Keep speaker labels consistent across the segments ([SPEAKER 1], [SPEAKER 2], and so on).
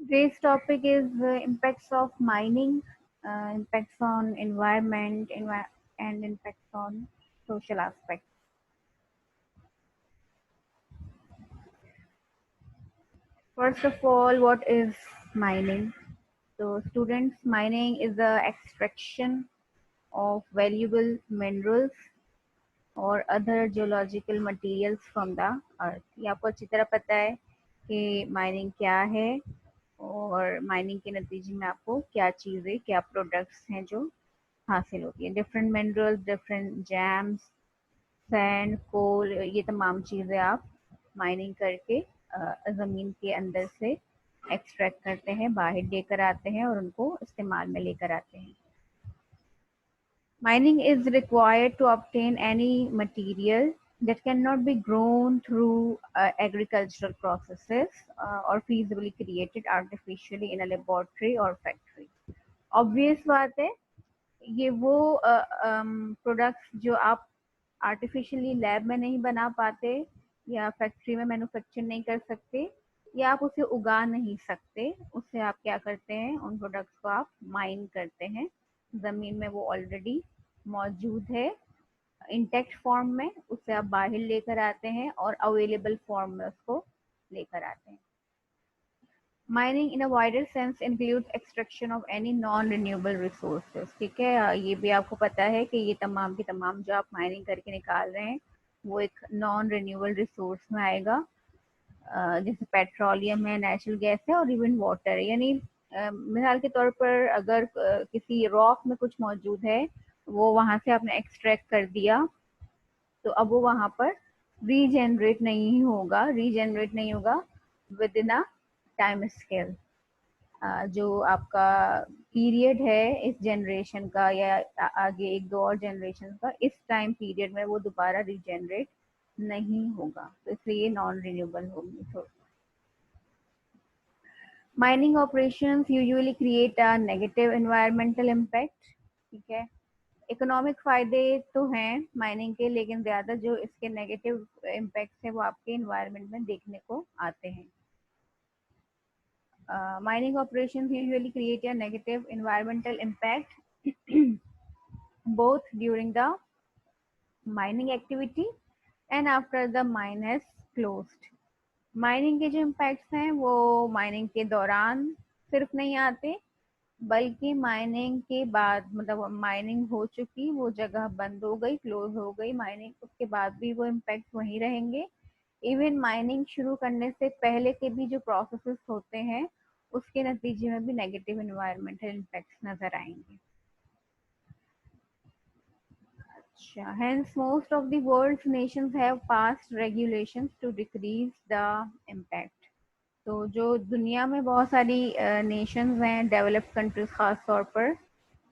[SPEAKER 1] Today's topic is impacts of mining, impacts on environment, and impacts on social aspects. First of all, what is mining? So, students, mining is the extraction of valuable minerals और other geological materials from the earth. ये आपको अच्छी तरह पता है कि mining क्या है और माइनिंग के नतीजे में आपको क्या चीज़ें, क्या प्रोडक्ट्स हैं जो हासिल होती है। Different minerals, different gems, sand, coal, ये तमाम चीज़ें आप माइनिंग करके ज़मीन के अंदर से एक्सट्रैक्ट करते हैं, बाहर लेकर आते हैं और उनको इस्तेमाल में लेकर आते हैं। Mining is required to obtain any material that cannot be grown through agricultural processes or feasibly created artificially in a laboratory or factory. Obvious बात है, ये वो प्रोडक्ट्स जो आप आर्टिफिशियली लैब में नहीं बना पाते या फैक्ट्री में मैन्युफैक्चर नहीं कर सकते या आप उसे उगा नहीं सकते, उससे आप क्या करते हैं, उन प्रोडक्ट्स को आप माइन करते हैं। ज़मीन में वो ऑलरेडी मौजूद है इंटेक्ट फॉर्म में, उसे आप बाहर लेकर आते हैं और अवेलेबल फॉर्म में उसको लेकर आते हैं। Mining in a wider sense includes extraction of any non renewable resources. ठीक है, ये भी आपको पता है कि ये तमाम के तमाम जो आप माइनिंग करके निकाल रहे हैं वो एक नॉन रिन्यूएबल रिसोर्स में आएगा, जैसे पेट्रोलियम है, नेचुरल गैस है और इवन वाटर है। यानी मिसाल के तौर पर अगर किसी रॉक में कुछ मौजूद है, वो वहां से आपने एक्सट्रैक्ट कर दिया, तो अब वो वहां पर रीजनरेट नहीं होगा with in a time scale. जो आपका पीरियड है इस जनरेशन का या आगे एक दो और जनरेशन का, इस टाइम पीरियड में वो दोबारा रीजनरेट नहीं होगा, तो इसलिए नॉन रिन्यूएबल होगी। तो mining operations usually create a negative environmental impact. ठीक है, इकोनॉमिक फायदे तो हैं माइनिंग के, लेकिन ज्यादा जो इसके नेगेटिव इम्पैक्ट है वो आपके इन्वायरमेंट में देखने को आते हैं। Mining operations usually create a negative environmental impact both during the mining activity and after the mine has closed. Mining के जो इम्पैक्ट्स हैं वो माइनिंग के दौरान सिर्फ नहीं आते, बल्कि माइनिंग के बाद, मतलब माइनिंग हो चुकी, वो जगह बंद हो गई, क्लोज हो गई माइनिंग, उसके बाद भी वो इम्पैक्ट वहीं रहेंगे। इवन माइनिंग शुरू करने से पहले के भी जो प्रोसेसेस होते हैं उसके नतीजे में भी नेगेटिव एनवायरमेंटल इम्पैक्ट्स नजर आएंगे। अच्छा, hence most of the world's nations have passed regulations to decrease the impact. तो जो दुनिया में बहुत सारी नेशंस हैं, डेवलप्ड कंट्रीज खास तौर पर,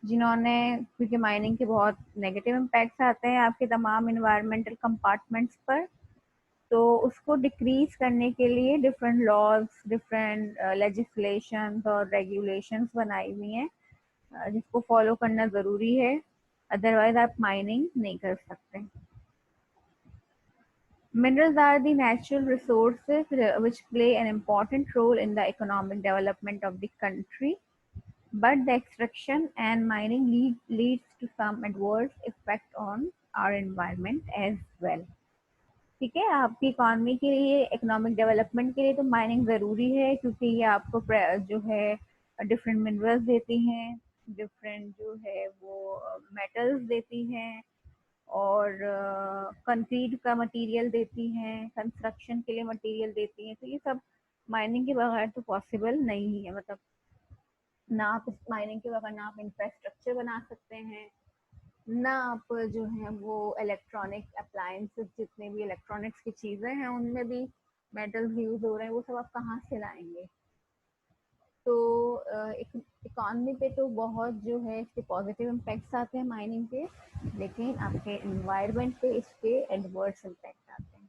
[SPEAKER 1] जिन्होंने, क्योंकि माइनिंग के बहुत नेगेटिव इम्पैक्ट्स आते हैं आपके तमाम इन्वायरमेंटल कंपार्टमेंट्स पर, तो उसको डिक्रीज करने के लिए डिफरेंट लॉज, डिफरेंट लेजिस्लेशंस और रेगुलेशंस बनाई हुई हैं, जिसको फॉलो करना ज़रूरी है, अदरवाइज आप माइनिंग नहीं कर सकते। Minerals are the natural resources which play an important role in the economic development of the country, but the extraction and mining leads to some adverse effect on our environment as well. ठीक है, आपकी economy के लिए, economic development के लिए तो mining ज़रूरी है, क्योंकि ये आपको जो है डिफरेंट मिनरल्स देती हैं, डिफरेंट जो है वो मेटल्स देती हैं और कंक्रीट का मटेरियल देती हैं, कंस्ट्रक्शन के लिए मटेरियल देती हैं। तो ये सब माइनिंग के बगैर तो पॉसिबल नहीं है, मतलब ना आप माइनिंग के बगैर ना आप इंफ्रास्ट्रक्चर बना सकते हैं, ना आप जो है वो इलेक्ट्रॉनिक अप्लायंसेस, जितने भी इलेक्ट्रॉनिक्स की चीज़ें हैं उनमें भी मेटल्स यूज हो रहे हैं, वो सब आप कहाँ से लाएंगे। तो इकॉनमी पे तो बहुत जो है इसके पॉजिटिव इम्पैक्ट्स आते हैं माइनिंग के, लेकिन आपके इन्वायरमेंट पे इसके एडवर्स इम्पैक्ट आते हैं।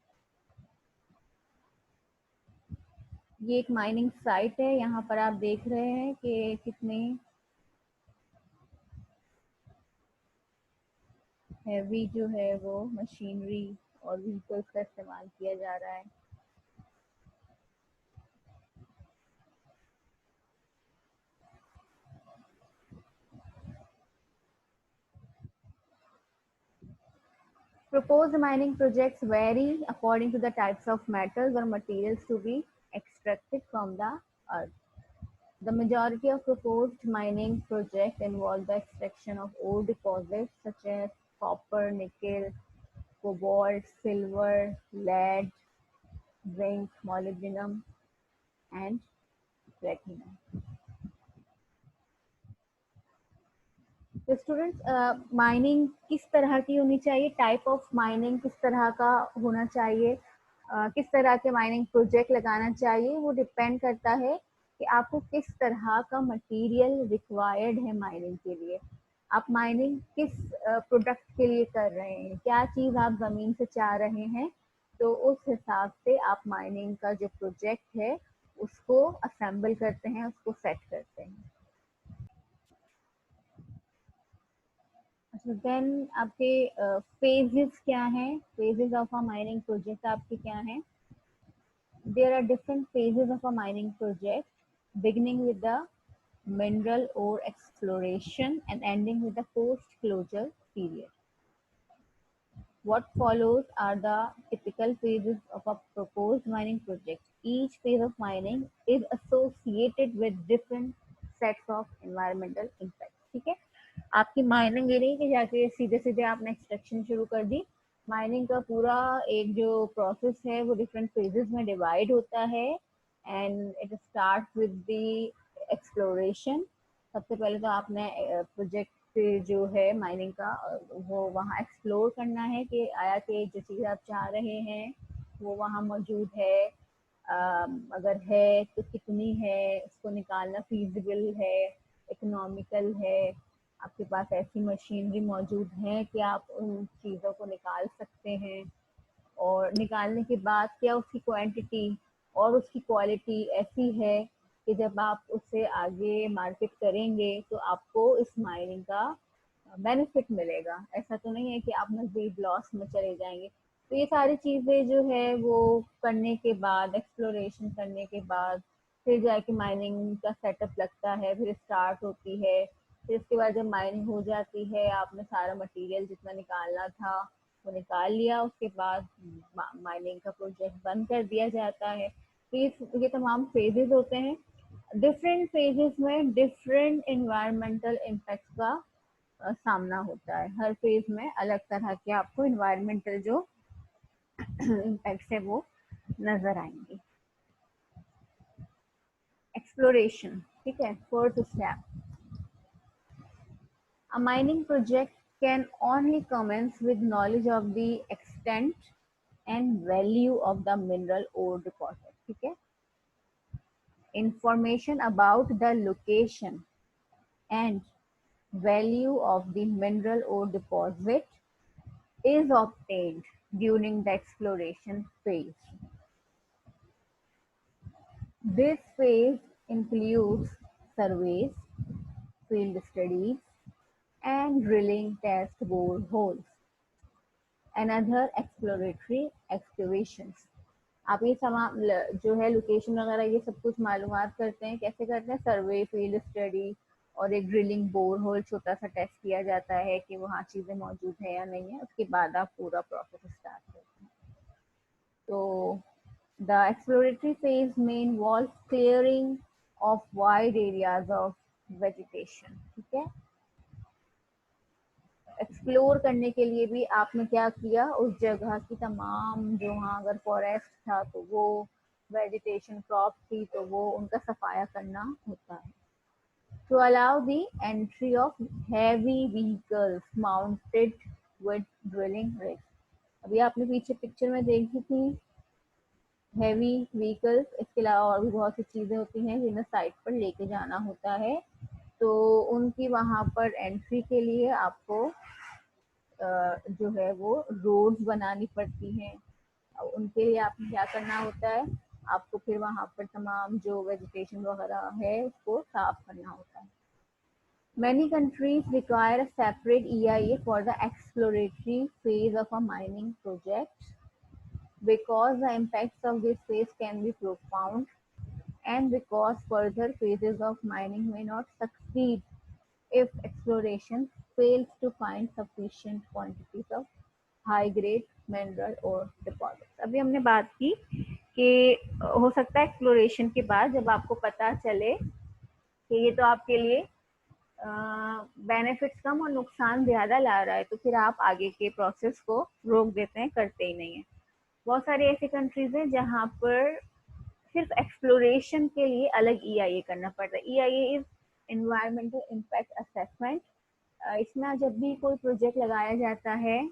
[SPEAKER 1] ये एक माइनिंग साइट है, यहाँ पर आप देख रहे हैं कि कितनी हैवी जो है वो मशीनरी और व्हीकल्स का इस्तेमाल किया जा रहा है। Proposed mining projects vary according to the types of metals or materials to be extracted from the earth. The majority of proposed mining projects involve the extraction of ore deposits such as copper, nickel, cobalt, silver, lead, zinc, molybdenum, and platinum. तो students mining किस तरह की होनी चाहिए, type of mining किस तरह का होना चाहिए, किस तरह के माइनिंग प्रोजेक्ट लगाना चाहिए, वो डिपेंड करता है कि आपको किस तरह का मटेरियल रिक्वायर्ड है माइनिंग के लिए, आप माइनिंग किस प्रोडक्ट के लिए कर रहे हैं, क्या चीज़ आप ज़मीन से चाह रहे हैं, तो उस हिसाब से आप माइनिंग का जो प्रोजेक्ट है उसको असेंबल करते हैं, उसको सेट करते हैं। अच्छा, देन आपके फेजेस क्या हैं, phases of a mining project आपके क्या हैं? There are different phases of a mining project, beginning with the mineral ore exploration and ending with the post closure period. What follows are the typical phases of a proposed mining project. Each phase of mining is associated with different sets of environmental impacts. ठीक है, आपकी mining ये नहीं कि जाके सीधे सीधे आपने एक्सट्रैक्शन शुरू कर दी, माइनिंग का पूरा एक जो प्रोसेस है वो डिफरेंट फेजेस में डिवाइड होता है and it start with the exploration. सबसे पहले तो आपने प्रोजेक्ट जो है माइनिंग का वो वहाँ एक्सप्लोर करना है कि आया कि जो चीज़ आप चाह रहे हैं वो वहाँ मौजूद है, अगर है तो कितनी है, उसको निकालना फीजिबल है, इकोनॉमिकल है, आपके पास ऐसी मशीनरी मौजूद है कि आप उन चीज़ों को निकाल सकते हैं, और निकालने के बाद क्या उसकी क्वांटिटी और उसकी क्वालिटी ऐसी है कि जब आप उससे आगे मार्केट करेंगे तो आपको इस माइनिंग का बेनिफिट मिलेगा, ऐसा तो नहीं है कि आप मजीद लॉस में चले जाएंगे। तो ये सारी चीज़ें जो है वो करने के बाद, एक्सप्लोरेशन करने के बाद फिर जाके माइनिंग का सेटअप लगता है, फिर स्टार्ट होती है, फिर इसके बाद जब माइनिंग हो जाती है आपने सारा मटेरियल जितना निकालना था वो निकाल लिया, उसके बाद माइनिंग का प्रोजेक्ट बंद कर दिया जाता है। तो ये तमाम फेजेस होते हैं, डिफरेंट फेजेस में डिफरेंट इन्वायरमेंटल इम्पैक्ट का सामना होता है, हर फेज में अलग तरह के आपको इन्वायरमेंटल जो इम्पैक्ट है वो नजर आएंगे। एक्सप्लोरेशन, ठीक है, fourth step, a mining project can only commence with knowledge of the extent and value of the mineral ore deposit, ठीक है, information about the location and value of the mineral ore deposit is obtained during the exploration phase. This phase includes surveys, field studies, and drilling test bore holes and other exploratory excavations. आप ये तमाम जो है location वगैरह ये सब कुछ मालूमात करते हैं, कैसे करते हैं, सर्वे, फील्ड स्टडी और एक ड्रिलिंग बोर होल छोटा सा टेस्ट किया जाता है कि वहाँ चीज़ें मौजूद है या नहीं है, उसके बाद आप पूरा प्रोसेस स्टार्ट करते हैं। तो द एक्सप्लोरेटरी फेज में involve clearing of wide areas of vegetation, ठीक है, एक्सप्लोर करने के लिए भी आपने क्या किया, उस जगह की तमाम जो वहाँ अगर फॉरेस्ट था तो वो, वेजिटेशन क्रॉप थी तो वो उनका सफाया करना होता है। To allow the entry of heavy vehicles mounted with drilling rig, अभी आपने पीछे पिक्चर में देखी थी हैवी व्हीकल्स, इसके अलावा और भी बहुत सी चीज़ें होती हैं जिन्हें साइट पर लेके जाना होता है, तो उनकी वहाँ पर एंट्री के लिए आपको जो है वो रोड्स बनानी पड़ती हैं, उनके लिए आपने क्या करना होता है, आपको फिर वहाँ पर तमाम जो वेजिटेशन वगैरह है उसको साफ करना होता है। Many countries require a separate EIA for the exploratory phase of a mining project because the impacts of this phase can be profound and because further phases of mining may not succeed if exploration fails to find sufficient quantities of high grade mineral और deposits. अभी हमने बात की कि हो सकता है exploration के बाद जब आपको पता चले कि ये तो आपके लिए बेनिफिट्स कम और नुकसान ज़्यादा ला रहा है, तो फिर आप आगे के प्रोसेस को रोक देते हैं, करते ही नहीं है। बहुत सारी ऐसी कंट्रीज हैं जहाँ पर सिर्फ एक्सप्लोरेशन के लिए अलग ईआईए करना पड़ता है। EIA is environmental impact assessment. इसमें जब भी कोई प्रोजेक्ट लगाया जाता है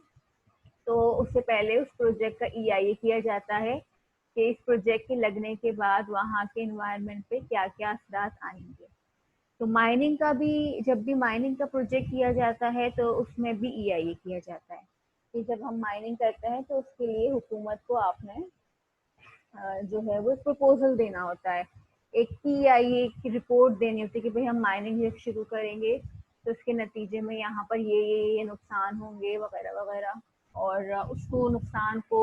[SPEAKER 1] तो उससे पहले उस प्रोजेक्ट का ईआईए किया जाता है कि इस प्रोजेक्ट के लगने के बाद वहाँ के एनवायरमेंट पे क्या क्या असरात आएंगे। तो माइनिंग का भी, जब भी माइनिंग का प्रोजेक्ट किया जाता है तो उसमें भी ईआईए किया जाता है कि जब हम माइनिंग करते हैं तो उसके लिए हुकूमत को आपने जो है वो प्रपोजल देना होता है, एक ईआईए की रिपोर्ट देनी होती है कि भाई हम माइनिंग जब शुरू करेंगे तो उसके नतीजे में यहाँ पर ये नुकसान होंगे वगैरह वगैरह। और उसको नुकसान को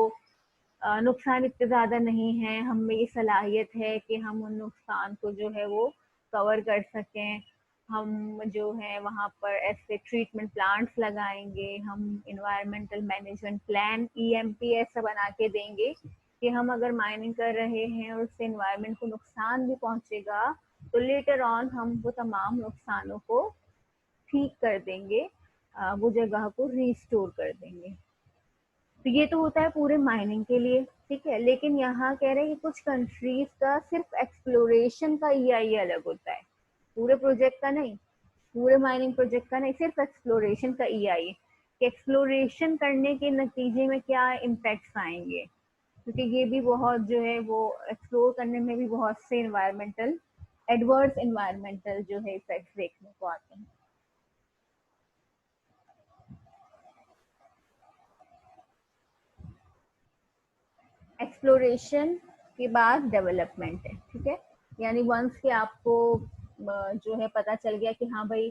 [SPEAKER 1] नुकसान इतने ज़्यादा नहीं है, हम में ये सलाहियत है कि हम उन नुकसान को जो है वो कवर कर सकें। हम जो है वहाँ पर ऐसे ट्रीटमेंट प्लांट्स लगाएंगे, हम इन्वायरमेंटल मैनेजमेंट प्लान ईएमपी ऐसा बना के देंगे कि हम अगर माइनिंग कर रहे हैं और उससे इन्वायरमेंट को नुकसान भी पहुंचेगा तो लेटर ऑन हम वो तमाम नुकसानों को ठीक कर देंगे, वो जगह को रिस्टोर कर देंगे। तो ये तो होता है पूरे माइनिंग के लिए, ठीक है। लेकिन यहाँ कह रहे हैं कि कुछ कंट्रीज का सिर्फ एक्सप्लोरेशन का ईआईए अलग होता है, पूरे प्रोजेक्ट का नहीं, पूरे माइनिंग प्रोजेक्ट का नहीं, सिर्फ एक्सप्लोरेशन का ईआईए कि एक्सप्लोरेशन करने के नतीजे में क्या इम्पैक्ट्स आएंगे, क्योंकि ये भी बहुत जो है वो एक्सप्लोर करने में भी बहुत से इन्वायरमेंटल एडवर्स इन्वायरमेंटल जो है इफेक्ट्स देखने को आते हैं। एक्सप्लोरेशन के बाद डेवलपमेंट है, ठीक है। यानी वंस के आपको जो है पता चल गया कि हाँ भाई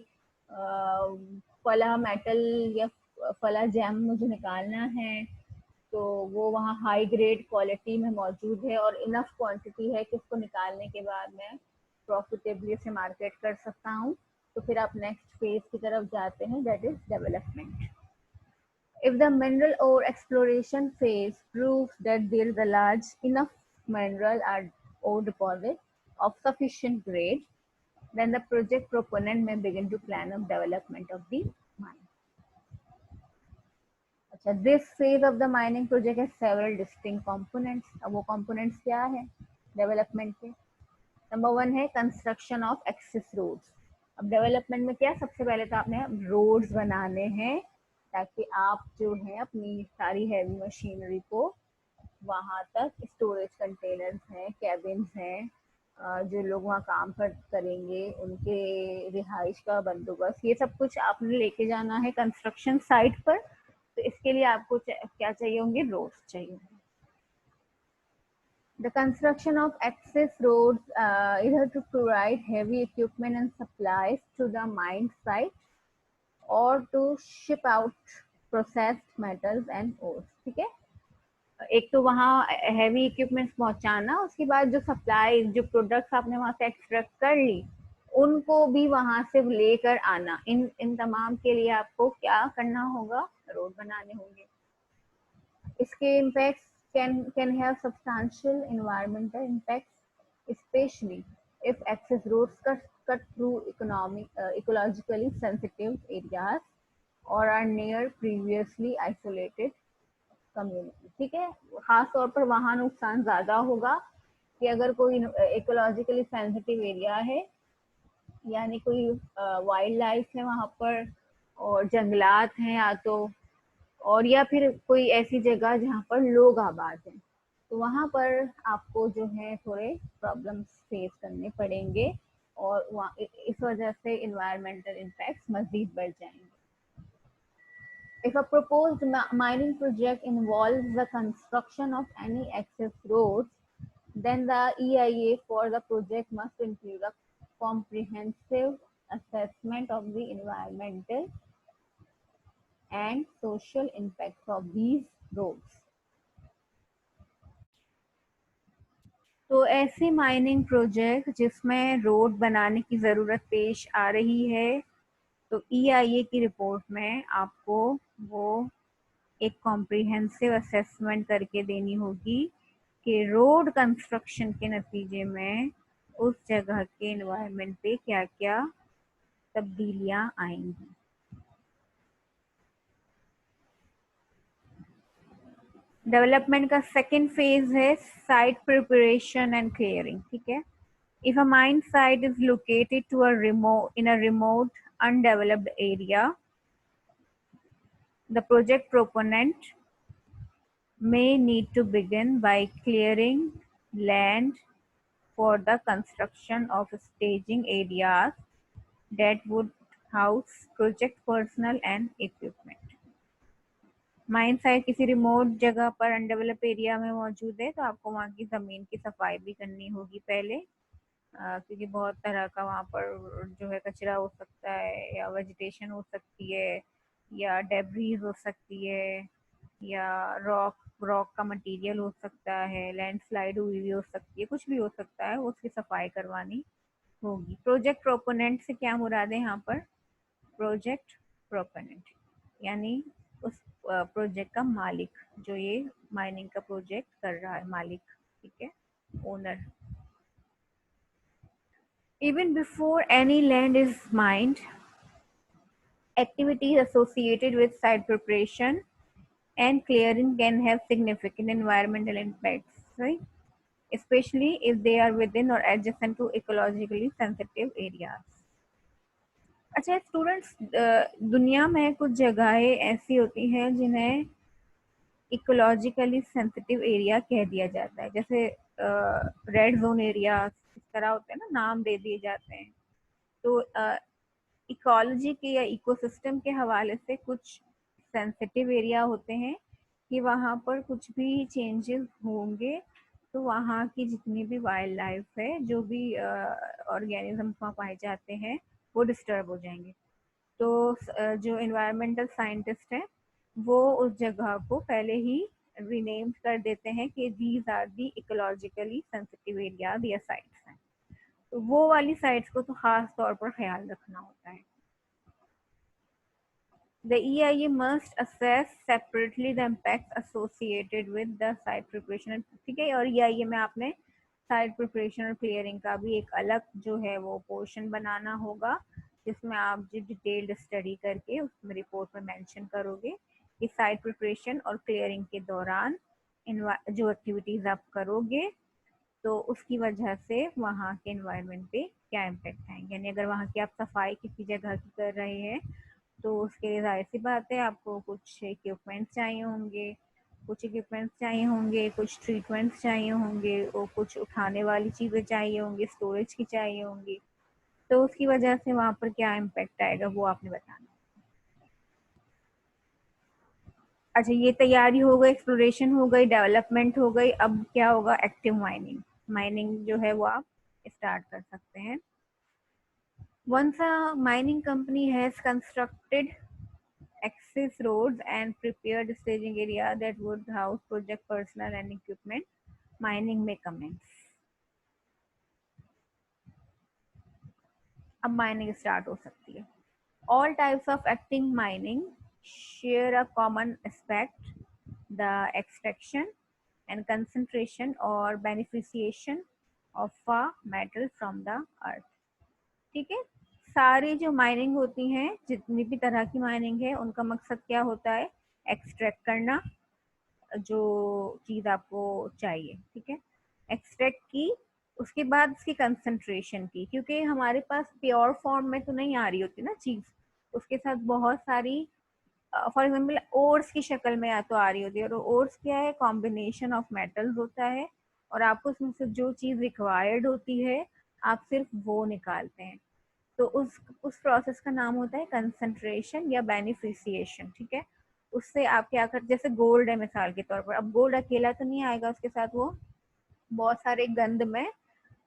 [SPEAKER 1] फला मेटल या फला जेम मुझे निकालना है, तो वो वहाँ हाई ग्रेड क्वालिटी में मौजूद है और इनफ क्वांटिटी है कि उसको निकालने के बाद मैं प्रॉफिटेबली उसे मार्केट कर सकता हूँ, तो फिर आप नेक्स्ट फेज की तरफ जाते हैं, that is development. If the mineral ore exploration phase proves that there is a large enough mineral ore deposit of sufficient grade, then the project proponent may begin to plan a development of the mine. अच्छा, this phase of the mining project has several distinct components. अब वो components क्या है development के? Number one है construction of access roads. अब development में क्या, सबसे पहले तो आपने रोड्स बनाने हैं ताकि आप जो है अपनी सारी हैवी मशीनरी को वहां तक, स्टोरेज कंटेनर्स हैं, कैबिन्स हैं, जो लोग वहाँ काम करेंगे उनके रिहाइश का बंदोबस्त, ये सब कुछ आपने लेके जाना है कंस्ट्रक्शन साइट पर। तो इसके लिए आपको क्या चाहिए होंगे, रोड्स चाहिए होंगे। The construction of access roads either to provide heavy equipment and supplies to the mine site or to ship out processed metals and ores, ठीक है। एक तो वहाँ हैवी इक्विपमेंट्स पहुंचाना, उसके बाद जो सप्लाई, जो प्रोडक्ट्स आपने वहां से एक्सट्रैक्ट कर ली उनको भी वहां से लेकर आना, इन इन तमाम के लिए आपको क्या करना होगा, रोड बनाने होंगे। इसके impacts can have substantial environmental impacts, especially if access roads cut through ecologically sensitive areas or are near previously isolated community, ठीक है। खास तौर पर वहाँ नुकसान ज़्यादा होगा कि अगर कोई इकोलॉजिकली सेंसिटिव एरिया है, यानी कोई वाइल्ड लाइफ है वहाँ पर और जंगलात हैं या तो, और या फिर कोई ऐसी जगह जहाँ पर लोग आबाद हैं, तो वहाँ पर आपको जो है थोड़े प्रॉब्लम्स फेस करने पड़ेंगे और वहाँ इस वजह से इन्वायरमेंटल इम्पैक्ट्स मजीद बढ़ जाएंगे। If a proposed mining project involves the construction of any access roads, then the EIA for the project must include a comprehensive assessment of the environmental and social impacts of these roads. तो ऐसे mining project जिसमें road बनाने की ज़रूरत पेश आ रही है, तो ईआईए की रिपोर्ट में आपको वो एक कॉम्प्रिहेंसिव असेसमेंट करके देनी होगी कि रोड कंस्ट्रक्शन के नतीजे में उस जगह के एनवायरनमेंट पे क्या क्या तब्दीलियां आएंगी। डेवलपमेंट का सेकेंड फेज है साइट प्रिपरेशन एंड क्लियरिंग, ठीक है। If a mine site is located to a remote undeveloped area, the project proponent may need to begin by clearing land for the construction of staging areas that would house project personnel and equipment. Mine site किसी remote जगह पर undevelop area में मौजूद है तो आपको वहाँ की ज़मीन की सफाई भी करनी होगी पहले, क्योंकि बहुत तरह का वहाँ पर जो है कचरा हो सकता है या वेजिटेशन हो सकती है या डेब्रीज हो सकती है या रॉक रॉक का मटेरियल हो सकता है, लैंडस्लाइड हुई भी हो सकती है, कुछ भी हो सकता है, उसकी सफाई करवानी होगी। प्रोजेक्ट प्रोपोनेंट से क्या मुराद है यहाँ पर? प्रोजेक्ट प्रोपोनेंट यानी उस प्रोजेक्ट का मालिक, जो ये माइनिंग का प्रोजेक्ट कर रहा है, मालिक, ठीक है, owner. Even before any land is mined, activities associated with site preparation and clearing can have significant environmental impacts, right? Especially if they are within or adjacent to ecologically sensitive areas. अच्छा students, दुनिया में कुछ जगहें ऐसी होती हैं जिन्हें ecologically sensitive area कह दिया जाता है, जैसे रेड जोन एरिया इस तरह होते हैं ना, नाम दे दिए जाते हैं। तो इकोलॉजी के या इकोसिस्टम के हवाले से कुछ सेंसिटिव एरिया होते हैं कि वहाँ पर कुछ भी चेंजेस होंगे तो वहाँ की जितनी भी वाइल्ड लाइफ है, जो भी ऑर्गेनिज्म वहाँ पाए जाते हैं, वो डिस्टर्ब हो जाएंगे। तो जो इन्वायरमेंटल साइंटिस्ट हैं वो उस जगह को पहले ही रीनेम कर देते हैं कि these are the ecologically sensitive areas या साइट्स हैं। तो वो वाली साइट्स को तो खास तौर पर ख्याल रखना होता है। The EIA must assess separately the impacts associated with the site preparation, ठीक है। और EIA में आपने साइट प्रिपरेशन और क्लियरिंग का भी एक अलग जो है वो पोर्शन बनाना होगा, जिसमें आप जो डिटेल्ड स्टडी करके उसमें रिपोर्ट में मेंशन करोगे कि साइट प्रिपरेशन और क्लियरिंग के दौरान जो एक्टिविटीज आप करोगे तो उसकी वजह से वहाँ के एनवायरनमेंट पे क्या इम्पेक्ट आएंगे। यानी अगर वहाँ की आप सफाई किसी जगह की कर रहे हैं तो उसके लिए जाहिर सी बात है आपको कुछ इक्विपमेंट्स चाहिए होंगे, कुछ ट्रीटमेंट्स चाहिए होंगे, और कुछ उठाने वाली चीज़ें चाहिए होंगी, स्टोरेज की चाहिए होंगी। तो उसकी वजह से वहाँ पर क्या इम्पेक्ट आएगा वो आपने बताना। अच्छा, ये तैयारी हो गई, एक्सप्लोरेशन हो गई, डेवलपमेंट हो गई, अब क्या होगा? Active mining. माइनिंग जो है वो आप स्टार्ट कर सकते हैं। Once a mining company has constructed access roads and prepared staging area that would house project personnel and equipment, mining may commence. अब माइनिंग स्टार्ट हो सकती है। All types of active mining share a common aspect, the extraction and concentration or beneficiation of a metal from the earth, ठीक है। सारी जो mining होती हैं, जितनी भी तरह की माइनिंग है, उनका मकसद क्या होता है? एक्सट्रैक्ट करना जो चीज़ आपको चाहिए, ठीक है, एक्सट्रैक्ट की, उसके बाद उसकी कंसंट्रेशन की, क्योंकि हमारे पास प्योर फॉर्म में तो नहीं आ रही होती ना चीज़, उसके साथ बहुत सारी फॉर एग्जाम्पल ओर्स की शक्ल में या तो आ रही होती है, और ओर्स क्या है? कॉम्बिनेशन ऑफ मेटल्स होता है, और आपको उसमें से जो चीज़ रिक्वायर्ड होती है आप सिर्फ वो निकालते हैं। तो उस प्रोसेस का नाम होता है कंसंट्रेशन या बेनिफिशिएशन, ठीक है। उससे आप क्या कर, जैसे गोल्ड है मिसाल के तौर पर, अब गोल्ड अकेला तो नहीं आएगा, उसके साथ वो बहुत सारे गंध में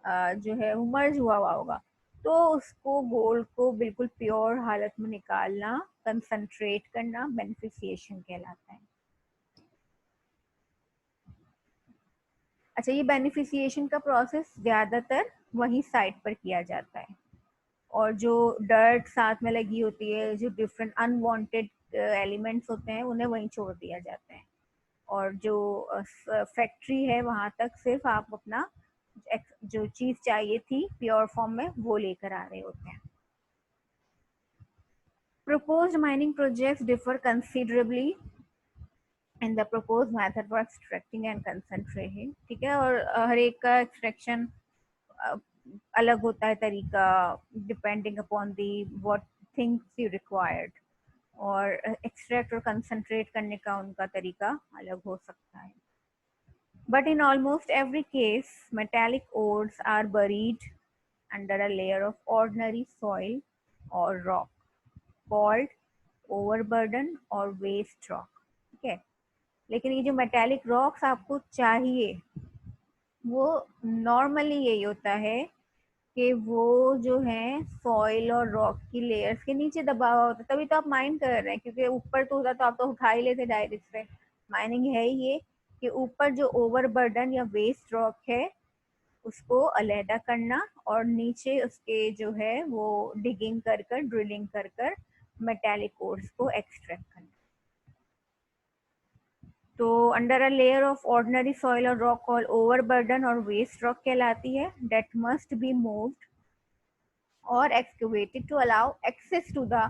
[SPEAKER 1] जो है वो मर्ज हुआ होगा। तो उसको गोल्ड को बिल्कुल प्योर हालत में निकालना, कंसंट्रेट करना, बेनिफिशिएशन कहलाता है। अच्छा, ये बेनिफिशिएशन का प्रोसेस ज़्यादातर वही साइट पर किया जाता है, और जो डर्ट साथ में लगी होती है, जो डिफरेंट अनवांटेड एलिमेंट्स होते हैं उन्हें वहीं छोड़ दिया जाता है, और जो फैक्ट्री है वहां तक सिर्फ आप अपना जो चीज चाहिए थी प्योर फॉर्म में वो लेकर आ रहे होते हैं. Proposed mining projects differ considerably in the proposed method for extracting and concentrating. ठीक है, और हर एक का एक्सट्रैक्शन अलग होता है तरीका, depending upon the what things you required, और एक्सट्रैक्ट और कंसंट्रेट करने का उनका तरीका अलग हो सकता है. But in almost every case, metallic ores are buried under a layer of ordinary soil or rock called overburden और waste rock. ठीक है, लेकिन ये जो मेटालिक रॉक्स आपको चाहिए वो नॉर्मली यही होता है कि वो जो है सॉइल और रॉक की लेयर्स के नीचे दबा हुआ होता है, तभी तो आप माइन कर रहे हैं, क्योंकि ऊपर तो होता तो आप तो उठा ही लेते डायरेक्ट से. माइनिंग है ही ये कि ऊपर जो ओवरबर्डन या वेस्ट रॉक है उसको अलहदा करना, और नीचे उसके जो है वो डिगिंग कर कर ड्रिलिंग कर कर मेटालिक ओर्स को एक्सट्रैक्ट करना. तो under a layer of ordinary soil और रॉक कॉल ओवरबर्डन और वेस्ट रॉक कहलाती है, डेट मस्ट बी मूव्ड और excavated to allow access to the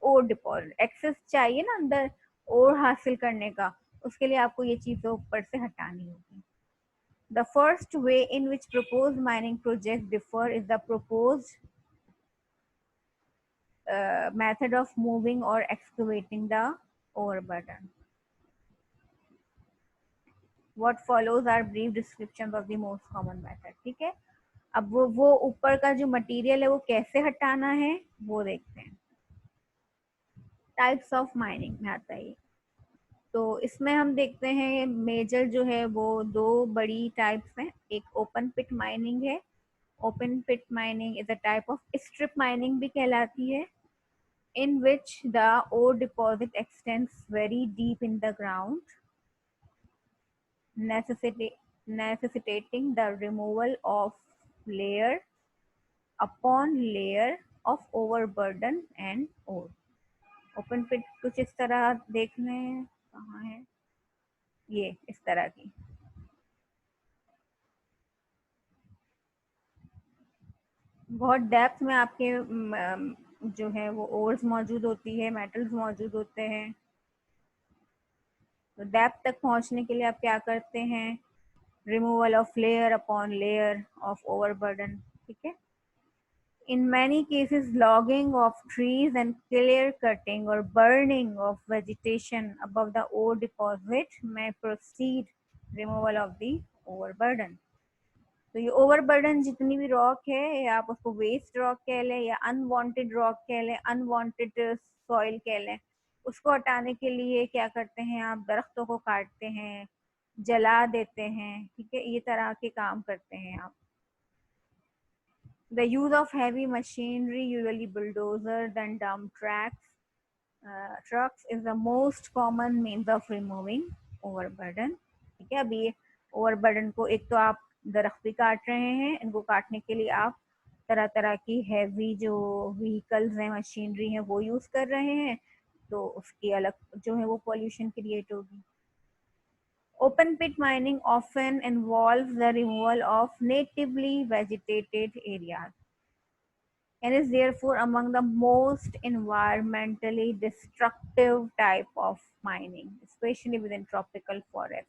[SPEAKER 1] ore deposit. Access चाहिए ना अंदर ओर हासिल करने का, उसके लिए आपको ये चीजें ऊपर से हटानी होगी. The first way in which proposed mining projects differ is the proposed method of moving or excavating the overburden. What follows are brief descriptions of the most common method. ठीक है, अब वो ऊपर का जो मटेरियल है वो कैसे हटाना है वो देखते हैं. टाइप्स ऑफ माइनिंग में आता है. तो इसमें हम देखते हैं मेजर जो है वो दो बड़ी टाइप्स हैं. एक ओपन पिट माइनिंग है. Open pit mining is a type of strip mining भी कहलाती है, in which the ore deposit extends very deep in the ground, necessitating the removal of layer upon layer of overburden and ore. Open pit कुछ इस तरह देखने कहाँ है, ये इस तरह की. बहुत डेप्थ में आपके जो है वो ओर्स मौजूद होती है, मेटल्स मौजूद होते हैं. तो डेप्थ तक पहुंचने के लिए आप क्या करते हैं, removal of layer upon layer of overburden. ठीक है. In many cases, logging of trees and clear cutting or burning of vegetation above the ore deposit may precede removal of the overburden. तो ये ओवरबर्डन जितनी भी rock है, या आप उसको वेस्ट रॉक कह लें या अनवांटेड रॉक कह लें, अनवांटेड सॉइल कह लें, उसको हटाने के लिए क्या करते हैं, आप दरख्तों को काटते हैं, जला देते हैं. ठीक है, ये तरह के काम करते हैं आप. The use of heavy machinery, usually bulldozers and dump trucks, is the most common means of removing overburden. ठीक है, अभी ओवरबर्डन को एक तो आप दरख्त भी काट रहे हैं, इनको काटने के लिए आप तरह तरह की हैवी जो व्हीकल्स हैं, मशीनरी है वो यूज कर रहे हैं, तो उसकी अलग जो है वो पॉल्यूशन क्रिएट होगी. Open pit mining often involves the removal of natively vegetated areas and is therefore among the most environmentally destructive type of mining, especially within tropical forest.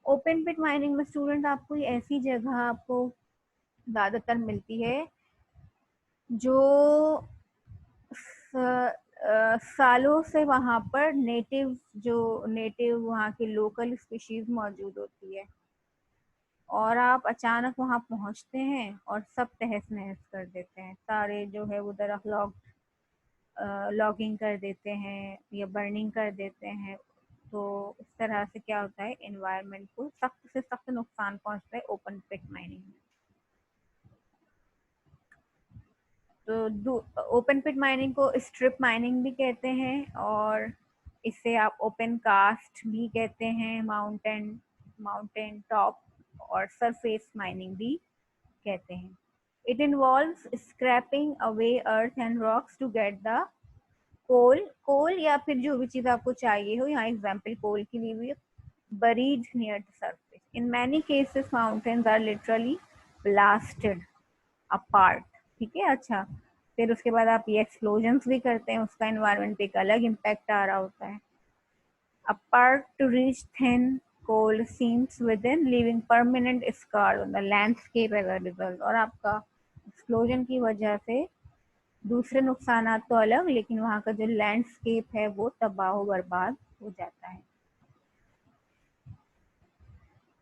[SPEAKER 1] Open pit mining में student आपको ऐसी जगह आपको ज़्यादातर मिलती है जो सालों से वहाँ पर नेटिव वहाँ की लोकल स्पीशीज मौजूद होती है, और आप अचानक वहाँ पहुँचते हैं और सब तहस नहस कर देते हैं. सारे जो है वो दरख्त लॉगिंग कर देते हैं या बर्निंग कर देते हैं. तो इस तरह से क्या होता है, एनवायरनमेंट को सख्त से सख्त नुकसान पहुंचता है ओपन पिट माइनिंग में. तो ओपन पिट माइनिंग को स्ट्रिप माइनिंग भी कहते हैं, और इसे आप ओपन कास्ट भी कहते हैं, माउंटेन टॉप और सरफेस माइनिंग भी कहते हैं. It involves scraping away earth and rocks to get the कोल या फिर जो भी चीज आपको चाहिए हो, यहाँ एग्जाम्पल कोल की ली हुई है, buried near the surface. In many cases, mountains are literally blasted apart. ठीक है, अच्छा, फिर उसके बाद आप ये एक्सप्लोजन्स भी करते हैं, उसका एनवायरनमेंट पे एक अलग इम्पैक्ट आ रहा होता है. Apart to reach thin coal seams within, leaving permanent scar on the landscape as a result. और आपका एक्सप्लोजन की वजह से दूसरे नुकसान तो अलग, लेकिन वहाँ का जो लैंडस्केप है वो तबाह बर्बाद हो जाता है.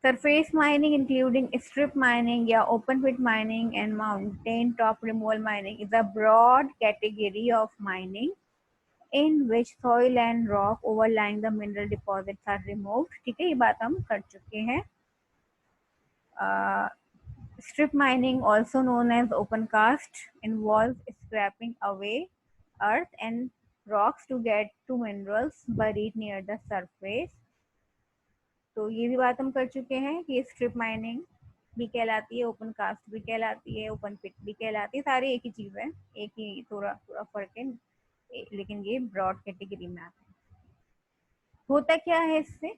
[SPEAKER 1] Surface mining, including strip mining या open pit mining and mountain top removal mining, is a broad category of mining in which soil and rock overlying the mineral deposits are removed. ठीक है, ये बात हम कर चुके हैं. Strip mining, also known as open cast, involves scraping away earth and rocks to get to minerals buried near the surface. तो ये भी बात हम कर चुके हैं कि स्ट्रिप माइनिंग भी कहलाती है, ओपन कास्ट भी कहलाती है, ओपन पिट भी कहलाती है, सारी एक ही चीज है, एक ही थोड़ा थोड़ा फर्क है, लेकिन ये ब्रॉड कैटेगरी में आते हैं. होता क्या है इससे?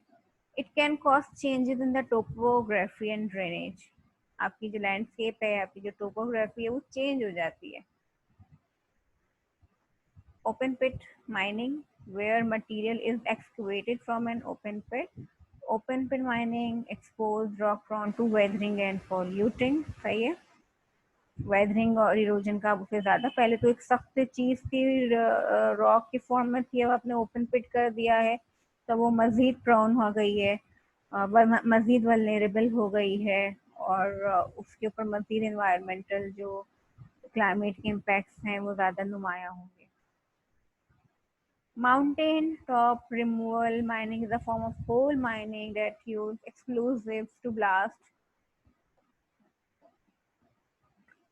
[SPEAKER 1] It can cause changes in the topography and drainage. आपकी जो लैंडस्केप है, आपकी जो टोपोग्राफी है वो चेंज हो जाती है. Open pit mining, where material is excavated from an open pit. Open pit mining exposed rock prone to weathering and polluting. सही है, वेदरिंग और इरोजन का उससे ज्यादा. पहले तो एक सख्त चीज थी, रॉक की फॉर्म में थी, अब आपने ओपन पिट कर दिया है तो वो मजीद प्रोन हो गई है, मजीद वल्नरेबल हो गई है, और उसके ऊपर मजीद इन्वायरमेंटल जो क्लाइमेट के इम्पैक्ट्स हैं वो ज़्यादा नुमाया होंगे. Mountain top removal mining is a form of coal mining that use explosives to blast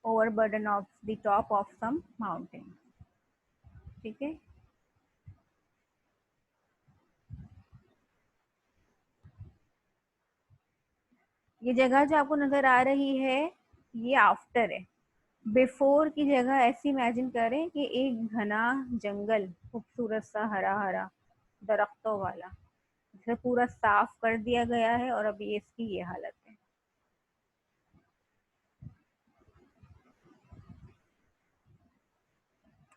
[SPEAKER 1] overburden of the top of some mountain. ठीक है, ये जगह जो आपको नजर आ रही है ये आफ्टर है. बिफोर की जगह ऐसी इमेजिन करें कि एक घना जंगल, खूबसूरत सा हरा हरा दरख्तों वाला, इसे पूरा साफ कर दिया गया है और अब ये इसकी ये हालत है.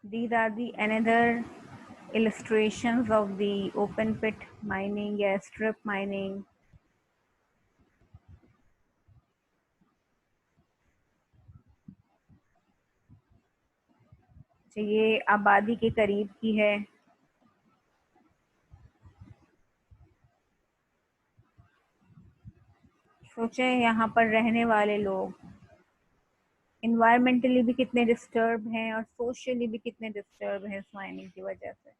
[SPEAKER 1] These are the another illustrations of the open pit mining या strip mining. ये आबादी के करीब की है. सोचें यहाँ पर रहने वाले लोग इन्वायरमेंटली भी कितने डिस्टर्ब हैं और सोशली भी कितने डिस्टर्ब हैं इस माइनिंग की वजह से.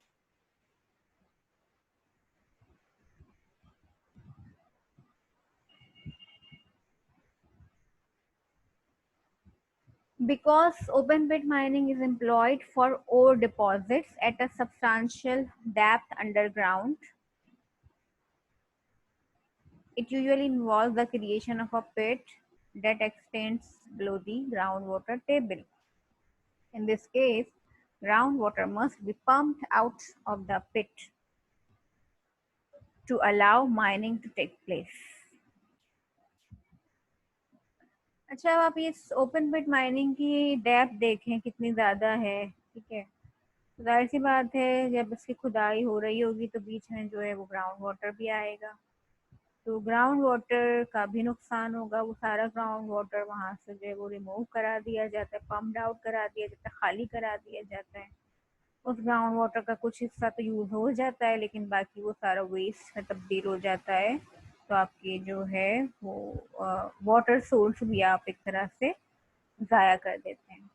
[SPEAKER 1] Because open pit mining is employed for ore deposits at a substantial depth underground, it usually involves the creation of a pit that extends below the groundwater table. In this case, groundwater must be pumped out of the pit to allow mining to take place. अच्छा, अब आप ये open pit mining की depth देखें कितनी ज़्यादा है. ठीक है, जाहिर सी बात है जब इसकी खुदाई हो रही होगी तो बीच में जो है वो ग्राउंड वाटर भी आएगा, तो ग्राउंड वाटर का भी नुकसान होगा. वो सारा ग्राउंड वाटर वहाँ से जो है वो रिमूव करा दिया जाता है, पम्प्ड आउट करा दिया जाता है, खाली करा दिया जाता है. उस ग्राउंड वाटर का कुछ हिस्सा तो यूज़ हो जाता है, लेकिन बाकी वो सारा वेस्ट में तब्दील हो जाता है. तो आपके जो है वो वाटर सोर्स भी आप एक तरह से ज़ाया कर देते हैं.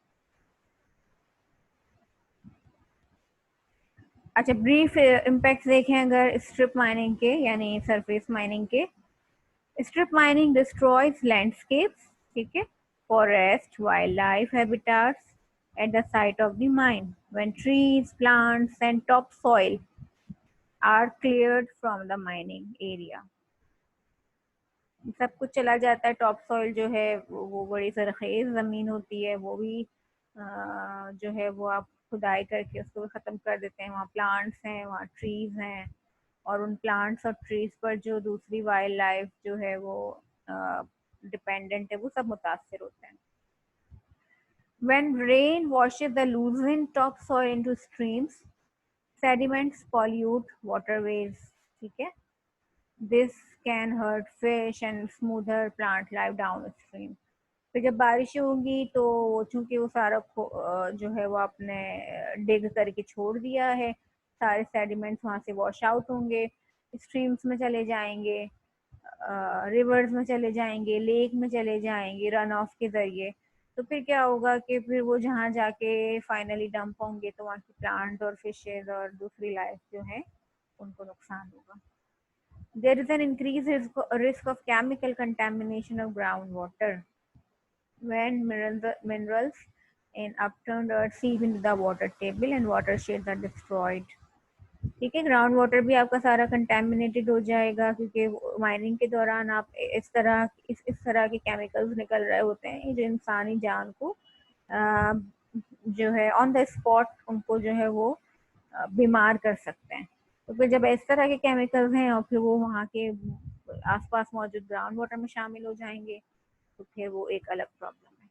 [SPEAKER 1] अच्छा, ब्रीफ इम्पैक्ट देखें अगर स्ट्रिप माइनिंग के यानी सरफेस माइनिंग के. स्ट्रिप माइनिंग डिस्ट्रॉयज लैंडस्केप्स, ठीक है, forest, wildlife habitats at the site of the mine. When trees, plants, and topsoil are cleared from the mining area, सब कुछ चला जाता है. टॉप सॉइल जो है वो बड़ी सरखेज ज़मीन होती है, वो भी जो है वो आप खुदाई करके उसको भी ख़त्म कर देते हैं। वहाँ प्लांट्स हैं, वहाँ ट्रीज़ हैं, और उन प्लांट्स और ट्रीज़ पर जो दूसरी वाइल्ड लाइफ जो है वो डिपेंडेंट है, वो सब मुतासर होते हैं। When rain washes the loosened topsoil into streams, sediments pollute waterways. ठीक है? This can hurt fish and smoother plant life downstream. फिर जब बारिश होगी तो चूंकि वो सारा जो है वो आपने डिग करके छोड़ दिया है, सारे सेडिमेंट्स वहाँ से वॉश आउट होंगे, स्ट्रीम्स में चले जाएंगे, रिवर्स में चले जाएंगे, लेक में चले जाएंगे रन ऑफ के जरिए। तो फिर क्या होगा कि फिर वो जहाँ जाके फाइनली डंप होंगे तो वहाँ की प्लांट और फिशेज और दूसरी लाइफ जो है उनको नुकसान होगा। There is an increased risk of chemical contamination of groundwater when minerals in upturned earth seep into the water table and watersheds are destroyed. ठीक है, ग्राउंड वाटर भी आपका सारा कंटेमिनेटेड हो जाएगा, क्योंकि माइनिंग के दौरान आप इस तरह के केमिकल्स निकल रहे होते हैं जो इंसानी जान को जो है ऑन द स्पॉट उनको जो है वो बीमार कर सकते हैं। तो फिर जब इस तरह के केमिकल्स हैं और फिर वो वहाँ के आसपास मौजूद ग्राउंड वाटर में शामिल हो जाएंगे तो फिर वो एक अलग प्रॉब्लम है।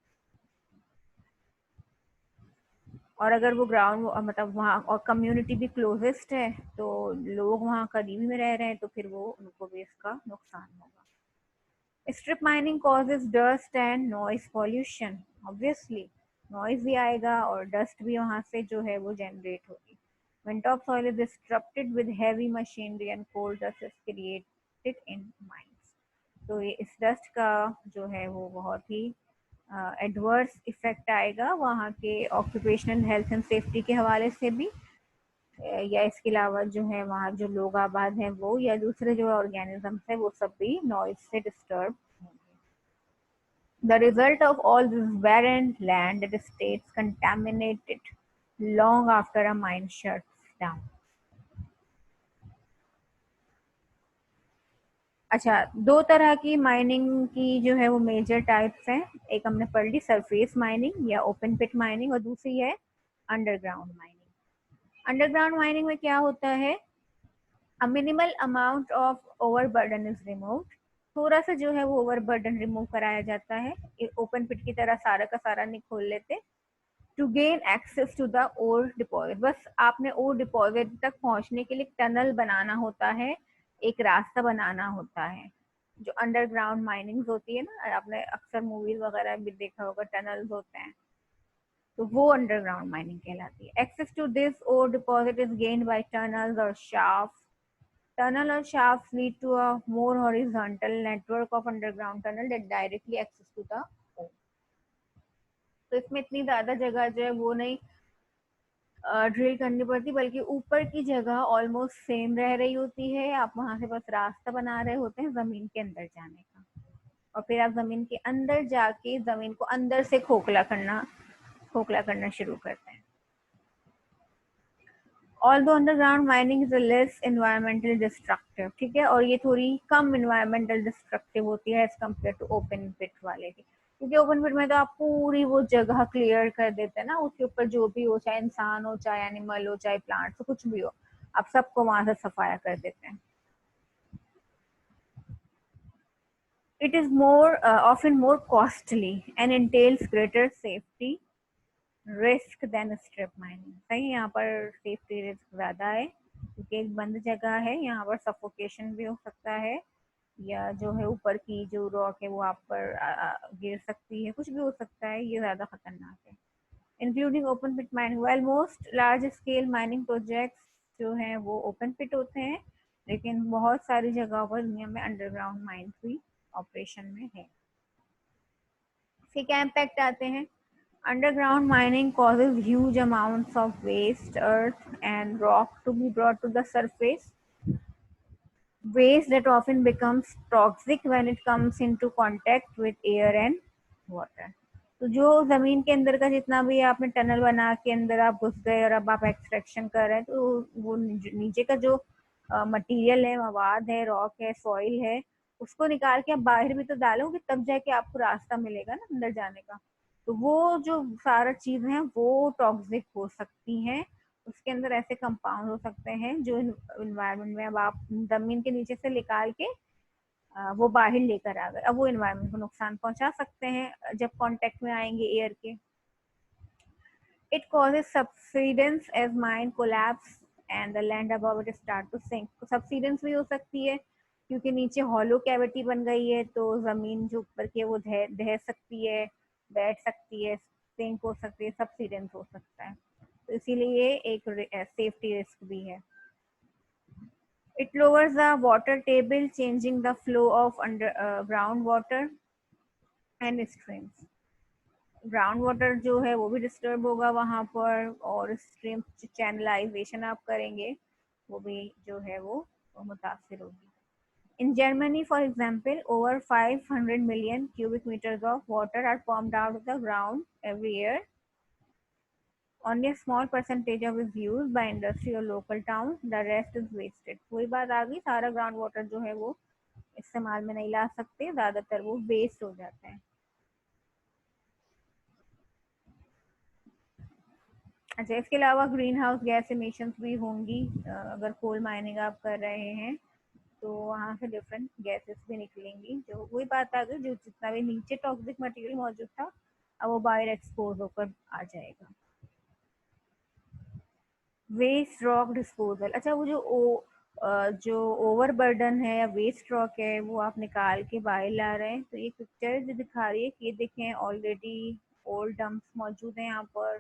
[SPEAKER 1] और अगर वो ग्राउंड मतलब वहाँ और कम्युनिटी भी क्लोजेस्ट है तो लोग वहाँ करीब में रह रहे हैं तो फिर वो उनको भी इसका नुकसान होगा। Strip mining causes dust and noise pollution. Obviously noise भी आएगा और डस्ट भी वहाँ से जो है वो जनरेट होगी। When topsoil is disrupted with heavy machinery and coal dust is created in mines. तो ये इस डस्ट का जो है वो बहुत ही एडवर्स इफेक्ट आएगा वहाँ के ऑक्यूपेशनल हेल्थ एंड सेफ्टी के हवाले से भी, या इसके अलावा जो है वहाँ जो लोग आबाद हैं वो या दूसरे जो ऑर्गेनिजम्स है वो सब भी नॉइज से डिस्टर्ब होंगे। The result of all this barren land that stays contaminated long after a mine shuts down. अच्छा, दो तरह की माइनिंग की जो है वो मेजर टाइप्स हैं। एक हमने पढ़ ली सरफेस माइनिंग या ओपन पिट माइनिंग, और दूसरी है अंडरग्राउंड माइनिंग। अंडरग्राउंड माइनिंग में क्या होता है, a minimal amount of overburden is removed. थोड़ा सा जो है वो ओवरबर्डन रिमूव कराया जाता है, ओपन पिट की तरह सारा का सारा नहीं खोल लेते। To gain access to the ore deposit, बस आपने ओर डिपॉजिट तक पहुंचने के लिए टनल बनाना होता है, एक रास्ता बनाना होता है। जो अंडरग्राउंड माइनिंग होती है ना, आपने अक्सर मूवीज वगैरह भी देखा होगा, टनल्स होते हैं, तो वो अंडरग्राउंड माइनिंग कहलाती है। Access to this ore deposit is gained by tunnels और shaft. Tunnel or shafts lead to a more horizontal network of underground tunnel that directly access to the ore. तो इसमें इतनी ज्यादा जगह जो है वो नहीं ड्रिल करनी पड़ती, बल्कि ऊपर की जगह ऑलमोस्ट सेम रह रही होती है। आप वहां से बस रास्ता बना रहे होते हैं जमीन के अंदर जाने का, और फिर आप जमीन के अंदर जाके जमीन को अंदर से खोखला करना शुरू करते हैं। Although underground mining is less environmental destructive, ठीक है, और ये थोड़ी कम environmental destructive होती है as compared to open pit वाले की, क्योंकि ओपन पिट में तो आप पूरी वो जगह क्लियर कर देते हैं ना, उसके ऊपर जो भी हो, चाहे इंसान हो, चाहे एनिमल हो, चाहे प्लांट हो, कुछ भी हो, आप सबको वहां से सफाया कर देते हैं। It is often more costly and entails greater safety risk than strip mining. सही, यहाँ पर सेफ्टी रिस्क ज्यादा है क्योंकि एक बंद जगह है, यहाँ पर सफोकेशन भी हो सकता है, या जो है ऊपर की जो रॉक है वो आप पर गिर सकती है, कुछ भी हो सकता है, ये ज्यादा खतरनाक है। Including open pit mining, well most large scale mining projects जो हैं वो ओपन पिट होते हैं, लेकिन बहुत सारी जगहों पर दुनिया में अंडरग्राउंड माइंस भी ऑपरेशन में है। फिर क्या इम्पैक्ट आते हैं, underground mining causes huge amounts of waste, earth, and rock to be brought to the surface. Waste that often becomes toxic when it comes into contact with air and water. तो जो जमीन के अंदर का जितना भी आपने टनल बना के अंदर आप घुस गए और अब आप एक्सट्रैक्शन कर रहे हैं, तो वो नीचे का जो मटेरियल है, मवाद है, रॉक है, सॉइल है, उसको निकाल के आप बाहर भी तो डालोगे, तब जाके आपको रास्ता मिलेगा ना अंदर जाने का। तो वो जो सारा चीज़ है वो टॉक्सिक हो सकती हैं। उसके अंदर ऐसे कंपाउंड हो सकते हैं जो इन्वायरमेंट में अब आप जमीन के नीचे से निकाल के वो बाहर लेकर आ गए, अब वो इन्वायरमेंट को नुकसान पहुंचा सकते हैं जब कांटेक्ट में आएंगे एयर के। It causes subsidence as mine collapse and the land above it start to sink। तो subsidence भी हो सकती है क्योंकि नीचे हॉलो कैविटी बन गई है, तो जमीन जो ऊपर की है वो ढह ढह सकती है, बैठ सकती है, सिंक हो सकती है, सबसीडेंस हो सकता है। तो इसीलिए ये एक सेफ्टी रिस्क भी है। It lowers the water table, changing the flow of underground water and streams। Ground water जो है वो भी डिस्टर्ब होगा वहाँ पर, और स्ट्रीम चैनलाइजेशन आप करेंगे वो भी जो है वो मुतासर होगी। In Germany, for example, over 500 million cubic meters of water are pumped out of the ground every year. Only a small percentage of is used by industry or local towns. The rest is wasted। वही बात आ गई, सारा ground water जो है वो इस्तेमाल में नहीं ला सकते, ज़्यादातर वो वेस्ट हो जाता है। अच्छा, इसके अलावा ग्रीन हाउस गैस इमिशंस भी होंगी। अगर कोल माइनिंग आप कर रहे हैं तो वहाँ से डिफरेंट गैसेस भी निकलेंगी। जो वही बात आ गई, जो जितना भी नीचे टॉक्सिक मटेरियल मौजूद था अब वो बाहर एक्सपोज होकर आ जाएगा। Waste rock disposal. अच्छा, वो जो ओवरबर्डन है या वेस्ट रॉक है वो आप निकाल के बाहर ला रहे हैं, तो ये पिक्चर जो दिखा रही है कि ये देखें ऑलरेडी ओल्ड डंप्स मौजूद हैं यहाँ पर,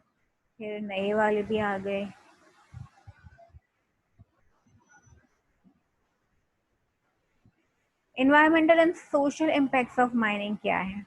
[SPEAKER 1] फिर नए वाले भी आ गए। Environmental and social impacts of mining क्या है?